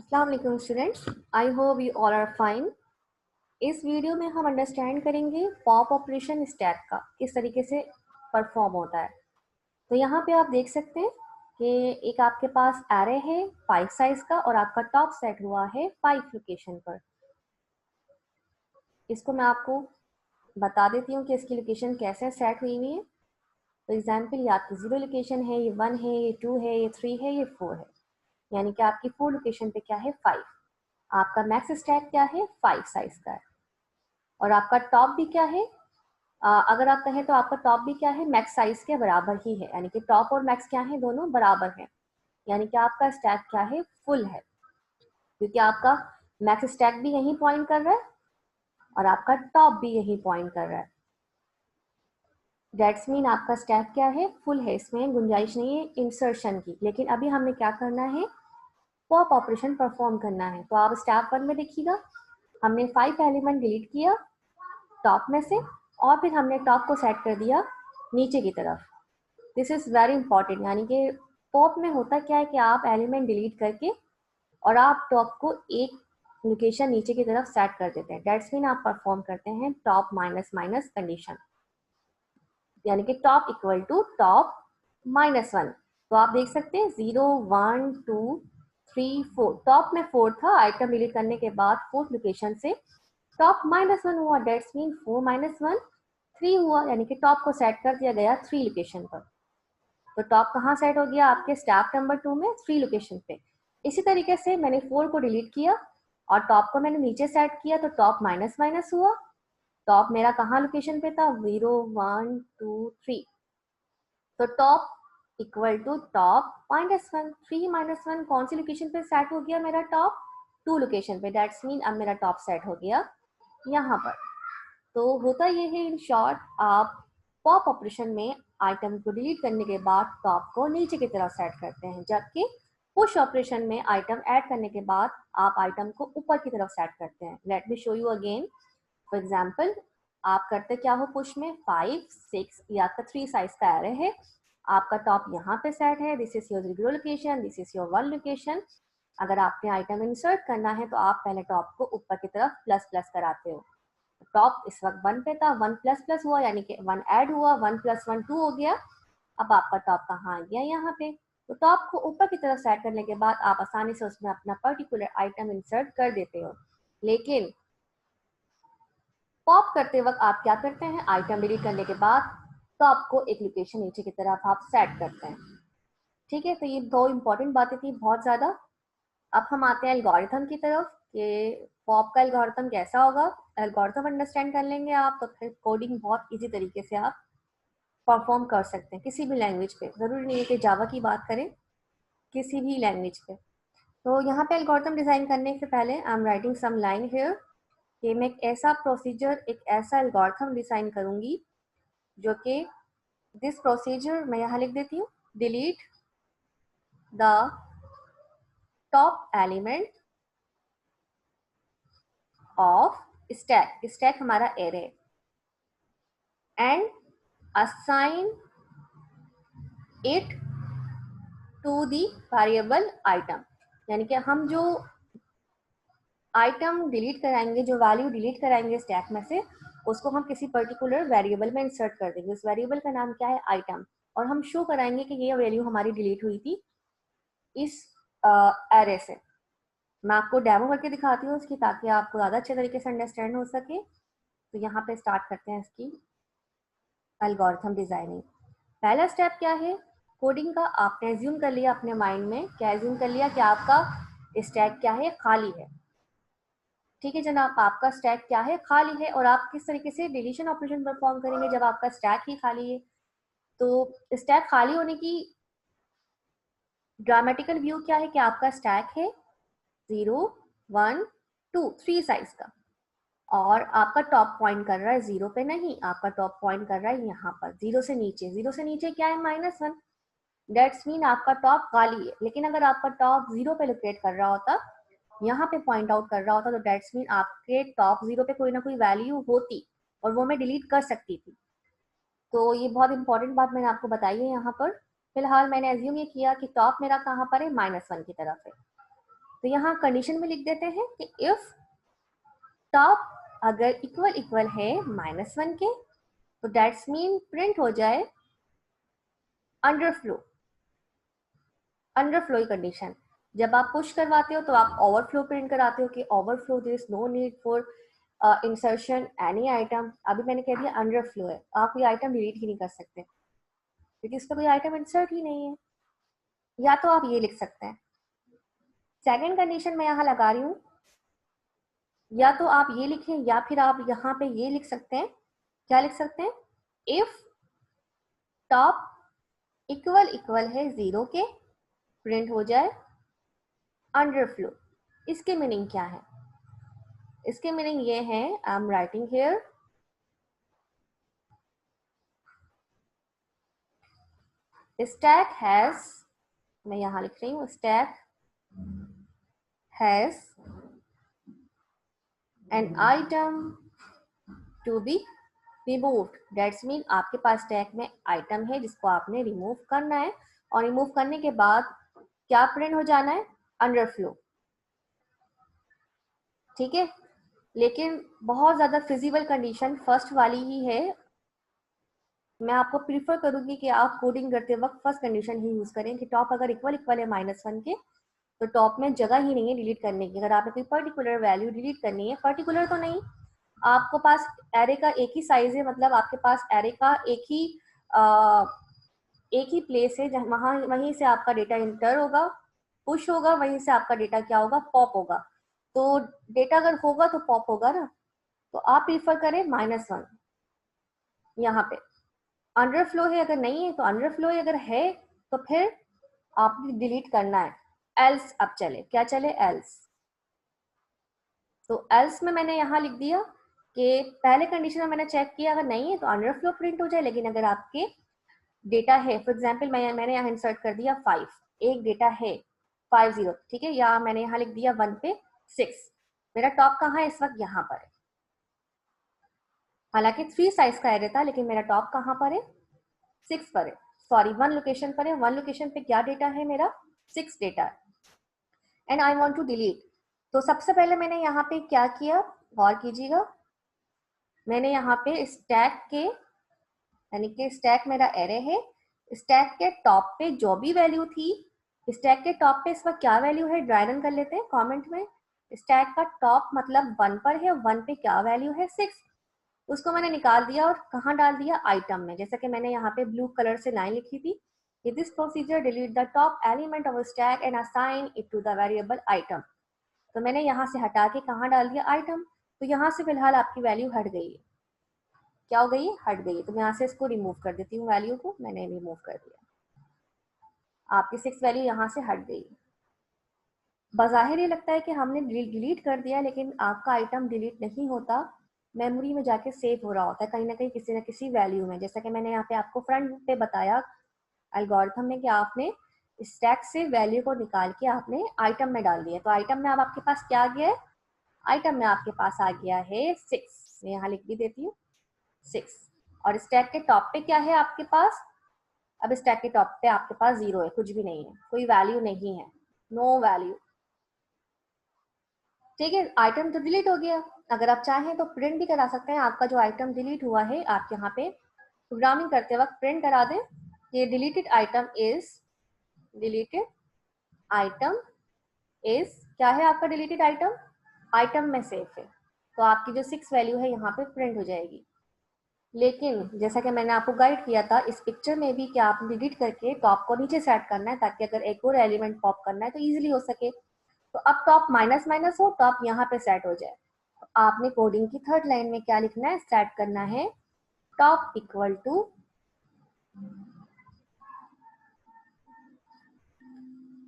अस्सलाम वालेकुम students, I hope you all are fine. इस वीडियो में हम अंडरस्टैंड करेंगे पॉप ऑपरेशन स्टैक का किस तरीके से परफॉर्म होता है। तो यहाँ पे आप देख सकते हैं कि एक आपके पास एरे है 5 साइज का और आपका टॉप सेट हुआ है 5 लोकेशन पर। इसको मैं आपको बता देती हूँ कि इसकी लोकेशन कैसे सेट हुई हुई है। तो एग्जाम्पल, ये आपकी 0 लोकेशन है, ये 1 है, ये 2 है, ये 3 है, ये 4 है, यानी कि आपकी 4 लोकेशन पे क्या है 5। आपका मैक्स स्टैक क्या है 5 साइज का है। और आपका टॉप भी क्या है, अगर आप कहें तो आपका टॉप भी क्या है मैक्स साइज के बराबर ही है, यानी कि टॉप और मैक्स क्या है दोनों बराबर हैं, यानी कि आपका स्टैक क्या है फुल है, क्योंकि आपका मैक्स स्टैक भी यही पॉइंट कर रहा है और आपका टॉप भी यही पॉइंट कर रहा है। डेट्स मीन आपका स्टैक क्या है फुल है, इसमें गुंजाइश नहीं है इंसर्शन की। लेकिन अभी हमने क्या करना है, पॉप ऑपरेशन परफॉर्म करना है। तो आप स्टेप 1 में देखिएगा, हमने 5 एलिमेंट डिलीट किया टॉप में से और फिर हमने टॉप को सेट कर दिया नीचे की तरफ। दिस इज वेरी इंपॉर्टेंट, यानी कि पॉप में होता क्या है कि आप एलिमेंट डिलीट करके और आप टॉप को एक लोकेशन नीचे की तरफ सेट कर देते हैं। डेट्स मीन आप परफॉर्म करते हैं टॉप माइनस माइनस कंडीशन, यानी कि टॉप इक्वल टू टॉप -1। तो आप देख सकते हैं 0 1 2 3 4, टॉप में 4 था, आइटम डिलीट करने के बाद 4th लोकेशन से टॉप -1 हुआ। डेट्स मीन 4 - 1 3 हुआ, यानी कि टॉप को सेट कर दिया गया 3 लोकेशन पर। तो टॉप कहाँ सेट हो गया आपके स्टेप नंबर 2 में 3 लोकेशन पे। इसी तरीके से मैंने 4 को डिलीट किया और टॉप को मैंने नीचे सेट किया, तो टॉप माइनस माइनस हुआ। टॉप मेरा कहाँ लोकेशन पे था 0 1 2 3, तो टॉप इक्वल टू टॉप -1। 3 -1 कौन सी लोकेशन पे सेट हो गया मेरा टॉप 2 लोकेशन पे। डेट्स मीन अब मेरा टॉप सेट हो गया यहाँ पर। तो होता ये है इन शॉर्ट, आप पॉप ऑपरेशन में आइटम को डिलीट करने के बाद टॉप को नीचे की तरफ सेट करते हैं, जबकि पुश ऑपरेशन में आइटम ऐड करने के बाद आप आइटम को ऊपर की तरफ सेट करते हैं। Let me show you again. For example, आप करते क्या हो, पुश में 5 6 या आपका 3 साइज का एरे है, आपका टॉप यहाँ पे सेट है, this is your 0 location, this is your 1 location. अगर आपने आइटम इंसर्ट करना है तो आप पहले टॉप को ऊपर की तरफ प्लस प्लस कराते हो। टॉप इस वक्त 1 पे था, 1 प्लस प्लस हुआ, यानी कि 1 ऐड हुआ, 1 + 1 2 हो गया। अब आपका टॉप कहाँ आ गया यहाँ पे। तो टॉप को ऊपर की तरफ सेट करने के बाद आप आसानी से उसमें अपना पर्टिकुलर आइटम इंसर्ट कर देते हो। लेकिन पॉप करते वक्त आप क्या करते हैं, आइटम डिलीट करने के बाद टॉप को एक लोकेशन नीचे की तरफ आप सेट करते हैं। ठीक है, तो ये दो इंपॉर्टेंट बातें थी बहुत ज्यादा। अब हम आते हैं एल्गोरिथम की तरफ कि पॉप का एल्गोरिथम कैसा होगा। एल्गोरिथम अंडरस्टैंड कर लेंगे आप तो फिर कोडिंग बहुत इजी तरीके से आप परफॉर्म कर सकते हैं किसी भी लैंग्वेज पे। जरूरी नहीं है कि जावा की बात करें, किसी भी लैंग्वेज पे। तो यहाँ पे एल्गोरिथम डिजाइन करने से पहले I am writing some line here कि मैं एक ऐसा प्रोसीजर, एक ऐसा एल्गोरिथम डिजाइन करूंगी जो कि दिस प्रोसीजर मैं यहाँ लिख देती हूँ, delete the top element of stack, stack हमारा array, and assign it to the variable item। यानी कि हम जो आइटम डिलीट कराएंगे, जो वैल्यू डिलीट कराएंगे स्टैक में से, उसको हम किसी पर्टिकुलर वेरिएबल में इंसर्ट कर देंगे। उस वेरिएबल का नाम क्या है आइटम, और हम शो कराएंगे कि ये वैल्यू हमारी डिलीट हुई थी इस एरे से। मैं आपको डेमो करके दिखाती हूँ इसकी, ताकि आपको ज़्यादा अच्छे तरीके से अंडरस्टैंड हो सके। तो यहाँ पे स्टार्ट करते हैं इसकी एल्गोरिथम डिजाइनिंग। पहला स्टेप क्या है कोडिंग का, आपने एज्यूम कर लिया अपने माइंड में, क्या एज्यूम कर लिया कि आपका स्टैक क्या है खाली है। ठीक है जनाब, आपका स्टैक क्या है खाली है। और आप किस तरीके से डिलीशन ऑपरेशन परफॉर्म करेंगे जब आपका स्टैक ही खाली है। तो स्टैक खाली होने की ड्रामेटिकल व्यू क्या है कि आपका स्टैक है 0 1 2 3 साइज का, और आपका टॉप पॉइंट कर रहा है 0 पे नहीं, आपका टॉप पॉइंट कर रहा है यहाँ पर 0 से नीचे। 0 से नीचे क्या है -1, डेट्स मीन आपका टॉप खाली है। लेकिन अगर आपका टॉप 0 पे लोकेट कर रहा होता, यहाँ पे पॉइंट आउट कर रहा होता, तो डेट्स मीन आपके टॉप 0 पे कोई ना कोई वैल्यू होती और वो मैं डिलीट कर सकती थी। तो ये बहुत इंपॉर्टेंट बात मैंने आपको बताई है यहाँ पर। फिलहाल मैंने एज्यूम ये किया कि टॉप मेरा कहाँ पर है -1 की तरफ है। तो यहाँ कंडीशन में लिख देते हैं कि इफ टॉप अगर इक्वल इक्वल है -1 के, तो दैट्स मीन प्रिंट हो जाए अंडरफ्लो। अंडरफ्लो कंडीशन, जब आप पुश करवाते हो तो आप ओवरफ्लो प्रिंट कराते हो कि overflow, there is no need for insertion any item. अभी मैंने कह दिया अंडरफ्लो है, आप ये आइटम डिलीट ही नहीं कर सकते क्योंकि इसका कोई आइटम इंसर्ट ही नहीं है। या तो आप ये लिख सकते हैं, सेकंड कंडीशन मैं यहाँ लगा रही हूँ, या तो आप ये लिखें या फिर आप यहाँ पे ये लिख सकते हैं। क्या लिख सकते हैं? इफ टॉप इक्वल इक्वल है 0 के, प्रिंट हो जाए अंडरफ्लो। इसके मीनिंग क्या है? इसके मीनिंग ये है, I am writing here, stack has, मैं यहां लिख रही हूं, stack has an item to be removed. That's mean आपके पास स्टैक में आइटम है जिसको आपने रिमूव करना है, और रिमूव करने के बाद क्या प्रिंट हो जाना है? अंडरफ्लो। ठीक है, लेकिन बहुत ज्यादा फिजिबल कंडीशन फर्स्ट वाली ही है। मैं आपको प्रीफर करूंगी कि आप कोडिंग करते वक्त फर्स्ट कंडीशन ही यूज करें कि टॉप अगर इक्वल इक्वल है -1 के, तो टॉप में जगह ही नहीं है डिलीट करने की। अगर आपने कोई पर्टिकुलर वैल्यू डिलीट करनी है, पर्टिकुलर तो नहीं, आपको पास एरे का एक ही साइज है, मतलब आपके पास एरे का एक ही प्लेस है जहाँ वहां वहीं से आपका डेटा इंटर होगा, पुश होगा, वहीं से आपका डेटा क्या होगा? पॉप होगा। तो डेटा अगर होगा तो पॉप होगा ना, तो आप प्रीफर करें -1 यहाँ पे। अंडरफ्लो है अगर नहीं है तो अंडरफ्लो है, अगर है तो फिर आपने डिलीट करना है। एल्स अब चले, क्या चले? एल्स। तो एल्स में मैंने यहाँ लिख दिया कि पहले कंडीशन में मैंने चेक किया, अगर नहीं है तो अंडरफ्लो प्रिंट हो जाए, लेकिन अगर आपके डेटा है, फॉर एग्जाम्पल मैंने यहाँ इंसर्ट कर दिया 5, एक डेटा है 50, ठीक है, या मैंने यहाँ लिख दिया 1 पे 6, मेरा टॉप कहाँ है इस वक्त? यहाँ पर है। हालांकि 3 साइज का एरे था, लेकिन मेरा टॉप कहाँ पर है? 6 पर है, सॉरी 1 लोकेशन पर है। 1 लोकेशन पे क्या डेटा है? मेरा 6 डेटा है, and I want to delete. तो सबसे पहले मैंने यहाँ पे क्या किया, गौर कीजिएगा, मैंने यहाँ पे स्टैक के, यानी कि स्टैक मेरा एरे है, स्टैक के टॉप पे जो भी वैल्यू थी, स्टैक के टॉप पे इस वक्त क्या वैल्यू है? ड्राई रन कर लेते हैं कमेंट में। स्टैक का टॉप मतलब 1 पर है, 1 पे क्या वैल्यू है? 6। उसको मैंने निकाल दिया और कहाँ डाल दिया? आइटम में। जैसा कि मैंने यहाँ पे ब्लू कलर से लाइन लिखी थी कि this procedure delete the top element of stack and assign it to the variable item. तो मैंने यहाँ से हटा के कहाँ डाल दिया? आइटम। तो यहाँ से फिलहाल आपकी वैल्यू हट गई है। क्या हो गई है? हट गई है। तो मैं यहाँ से इसको रिमूव कर देती हूँ, वैल्यू को मैंने रिमूव कर दिया, आपकी 6 वैल्यू यहाँ से हट गई। बज़ाहिर ये लगता है कि हमने डिलीट कर दिया, लेकिन आपका आइटम डिलीट नहीं होता, मेमोरी में जाके सेव हो रहा होता है कहीं ना कहीं किसी न किसी वैल्यू में। जैसा कि मैंने यहाँ पे आपको फ्रंट पे बताया एल्गोरिथम में कि आपने स्टैक से वैल्यू को निकाल के आपने आइटम में डाल दिया। तो आइटम में अब आपके पास क्या आ गया है? आइटम में आपके पास आ गया है 6। मैं यहाँ लिख भी देती हूँ 6। और स्टैक के टॉप पे क्या है आपके पास? अब स्टैक के टॉप पे आपके पास 0 है, कुछ भी नहीं है, कोई वैल्यू नहीं है, नो वैल्यू। ठीक है, आइटम तो डिलीट हो गया। अगर आप चाहें तो प्रिंट भी करा सकते हैं, आपका जो आइटम डिलीट हुआ है आप यहाँ पे प्रोग्रामिंग करते वक्त प्रिंट करा दें कि deleted item is, deleted item is, क्या है आपका डिलीटेड आइटम? आइटम में सेफ है। तो आपकी जो 6 वैल्यू है यहाँ पे प्रिंट हो जाएगी। लेकिन जैसा कि मैंने आपको गाइड किया था इस पिक्चर में भी कि आप डिलीट करके टॉप को नीचे सेट करना है, ताकि अगर एक और एलिमेंट पॉप करना है तो इजीली हो सके। तो अब टॉप माइनस माइनस हो, टॉप यहाँ पे सेट हो जाए। तो आपने कोडिंग की थर्ड लाइन में क्या लिखना है? सेट करना है टॉप इक्वल टू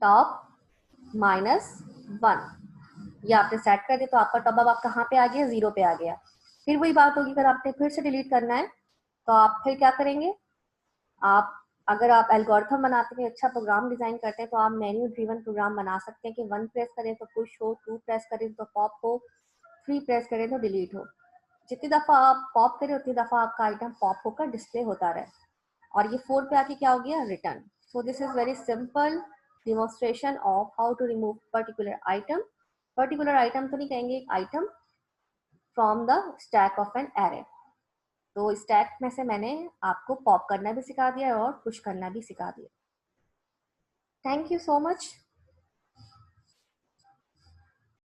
टॉप -1। ये आपने सेट कर दिया तो आपका टॉप अब कहाँ पे आ गया? 0 पे आ गया। फिर वही बात होगी, अगर आपने फिर से डिलीट करना है तो आप फिर क्या करेंगे? आप अगर आप एल्गोरिथम बनाते हैं, अच्छा प्रोग्राम डिजाइन करते हैं, तो आप मेन्यू ड्रिवन प्रोग्राम बना सकते हैं कि 1 प्रेस करें तो पुश हो, 2 प्रेस करें तो पॉप हो, 3 प्रेस करें तो डिलीट हो। जितनी दफा आप पॉप करें उतनी दफा आपका आइटम पॉप होकर डिस्प्ले होता रहे। और ये 4 पे आके क्या हो गया? Return. So this is very simple demonstration of how to remove particular item. Particular item तो नहीं कहेंगे, एक item from the stack of an array. तो स्टैक में से मैंने आपको पॉप करना भी सिखा दिया और पुश करना भी सिखा दिया। Thank you so much.